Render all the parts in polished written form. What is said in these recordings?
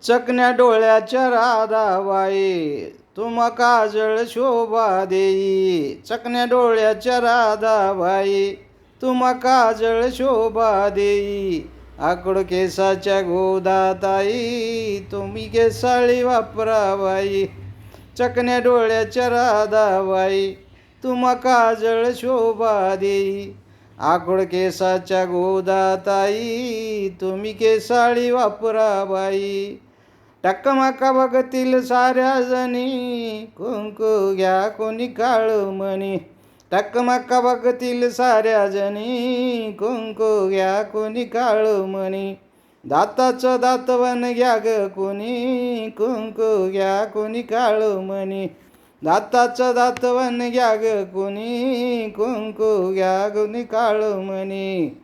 चकण्या डोळ्याच्या राधाबाई तुम काजळ शोभा देई. चकण्या डोळ्याच्या राधाबाई तुम काजळ शोभा देई. आकुड केसाच्या गोदाताई तुम्ही केसाळी वापराबाई. चकण्या डोळ्याच्या राधाबाई तुम काजळ शोभा देई. आकुड केसाच्या गोदाताई तुम्ही केसाळी वापराबाई. टकमका बघतील साऱ्या जणी कुंकू घ्या कोणी काळमणी. टकमका बघतील साऱ्या जणी कुंकू घ्या कोणी काळमणी. दाताचं दातवन घ्या ग कोणी कुंकू घ्या कोणी काळमणी. दाताचं दातवन घ्या ग कोणी कुंकू घ्या कोणी काळमणी.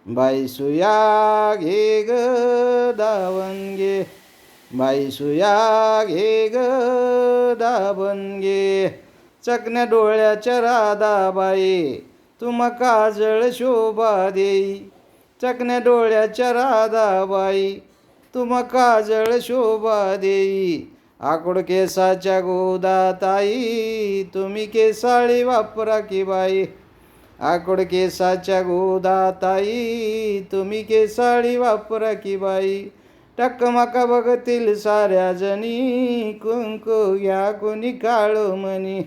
बाई सुया घे ग दावण घे. बाई सुया घे ग दाबण घे. चकण्या डोळ्याच्या राधाबाई तुम काजळ शोभा देई. चकण्या डोळ्याच्या राधाबाई तुम काजळ शोभा देई. आकुड केसाच्या गोदाताई तुम्ही केसाळी वापरा की बाई. आकुड केसाच्या गोदाताई तुम्ही केसाळी वापरा की बाई. टकमका बघतील साऱ्या जणी कुंकू घ्या कोणी काळमणी.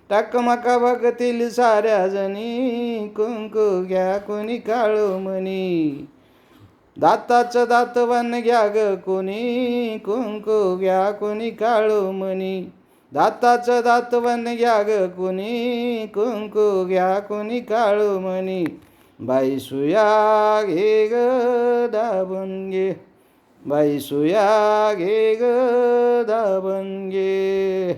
टकमका बघतील साऱ्या जणी कुंकू घ्या कोणी काळमणी. दाताचं दातवन घ्या ग कोणी कुंकू घ्या कोणी काळमणी. दाताचं दातवन घ्या ग कोणी कुंकू घ्या कोणी काळमणी. बाई सुया घे ग दाबण घे. बाई सुया घे ग दाबण घे.